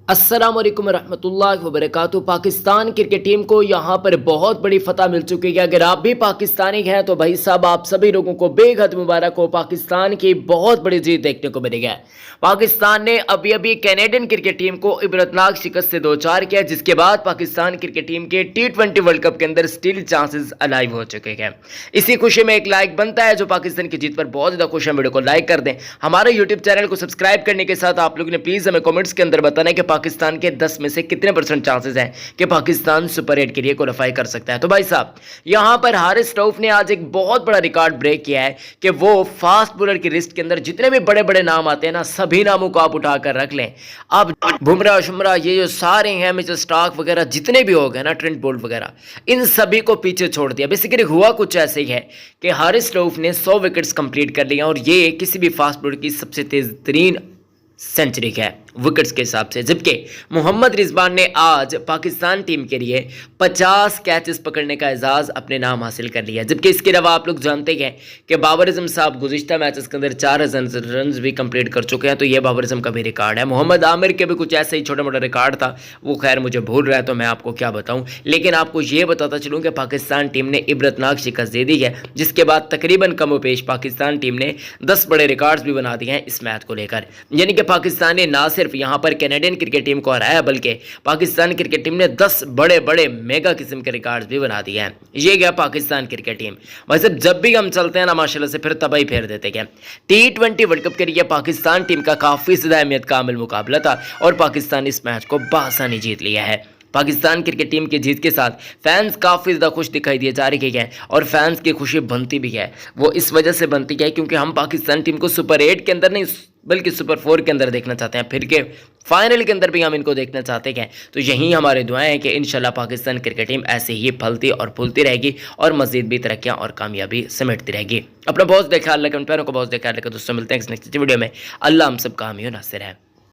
السلام علیکم ورحمۃ اللہ وبرکاتہ۔ پاکستان کرکٹ ٹیم کو یہاں پر بہت بڑی فتح مل چکی ہے۔ اگر آپ بھی پاکستانی ہیں تو بھائی صاحب آپ سبھی لوگوں کو بے حد مبارک ہو، پاکستان کی بہت بڑی جیت دیکھنے کو ملی ہے۔ پاکستان نے ابھی کینیڈین کرکٹ ٹیم کو عبرتناک شکست سے دوچار کیا، جس کے بعد پاکستان کرکٹ ٹیم کے T20 ورلڈ کپ کے اندر سٹل چانسز الائیو ہو چکے ہیں۔ اسی خوشی میں ایک لائک بنتا ہے، جو پاکستان کی جیت پر بہت زیادہ خوش ہیں ویڈیو کو لائک کر دیں۔ ہمارے یوٹیوب چینل کو سبسکرائب کرنے کے ساتھ آپ لوگوں نے پلیز ہمیں کمنٹس کے اندر بتانا ہے کہ پاکستان کے 10 میں سے کتنے % چانسز ہیں کہ پاکستان سپر 8 کے لیے کوالیفائی کر سکتا ہے۔ تو بھائی صاحب یہاں پر حارث رؤف نے آج ایک بہت بڑا ریکارڈ بریک کیا ہے کہ وہ فاسٹ بولر کی لسٹ کے اندر جتنے بھی بڑے بڑے نام آتے ہیں نا، سبھی ناموں کو آپ اٹھا کر رکھ لیں۔ اب بمراہ شمراہ یہ جو سارے ہیں مچل سٹارک وغیرہ جتنے بھی ہو گئے نا، ٹرنٹ بولٹ وغیرہ، ان سبھی کو پیچھے چھوڑ دیا۔ بیسیکلی ہوا کچھ ایسے ہی ہے کہ حارث رؤف نے 100 وکٹس کمپلیٹ کر لیا، اور یہ کسی بھی فاسٹ بولر کی سب سے تیز ترین سینچری ہے وکٹس کے حساب سے۔ جبکہ محمد رضوان نے آج پاکستان ٹیم کے لیے 50 کیچز پکڑنے کا اعزاز اپنے نام حاصل کر لیا۔ جبکہ اس کے علاوہ آپ لوگ جانتے ہیں کہ بابر اعظم صاحب گزشتہ میچز کے اندر 4 رنز بھی کمپلیٹ کر چکے ہیں، تو یہ بابر اعظم کا بھی ریکارڈ ہے۔ محمد عامر کے بھی کچھ ایسے ہی چھوٹا موٹا ریکارڈ تھا، وہ خیر مجھے بھول رہا ہے تو میں آپ کو کیا بتاؤں، لیکن آپ کو یہ بتاتا چلوں کہ پاکستان ٹیم نے عبرتناک شکست دے دی ہے، جس کے بعد تقریباً کم و بیش پاکستان ٹیم نے 10 بڑے ریکارڈز بھی بنا دیے ہیں اس میچ کو لے کر۔ یعنی کہ پاکستان نے نہ صرف یہاں پر کینیڈین کرکٹ ٹیم کو ہرایا، بلکہ پاکستان کرکٹ ٹیم نے 10 بڑے بڑے میگا قسم کے ریکارڈز بھی بنا دیے ہیں۔ یہ گیا پاکستان کرکٹ ٹیم۔ ویسے جب بھی ہم چلتے ہیں نا ماشاءاللہ سے پھر تباہی پھیر دیتے ہیں۔ T20 ورلڈ کپ کے لیے پاکستان ٹیم کا کافی زیادہ اہمیت کا عامل مقابلہ تھا، اور پاکستان اس میچ کو بآسانی جیت لیا ہے۔ پاکستان کرکٹ ٹیم کی جیت کے ساتھ فینس کافی زیادہ خوش دکھائی دیے جا رہے ہیں، اور فینس کی خوشی بنتی بھی ہے۔ وہ اس وجہ سے بنتی ہے کیونکہ ہم پاکستان ٹیم کو سپر 8 کے اندر نہیں بلکہ سپر 4 کے اندر دیکھنا چاہتے ہیں، پھر کے فائنل کے اندر بھی ہم ان کو دیکھنا چاہتے ہیں۔ تو یہی ہمارے دعائیں ہیں کہ انشاءاللہ پاکستان کرکٹ ٹیم ایسے ہی پھلتی اور پھولتی رہے گی، اور مزید بھی ترقیاں اور کامیابی سمیٹتی رہے گی۔ اپنا بہت خیال رکھیں، ان پیاروں کو بہت خیال رکھیں دوستوں۔ ملتے ہیں نیکسٹ ویڈیو میں۔ اللہ ہم سب کا حامی و ناصر ہے۔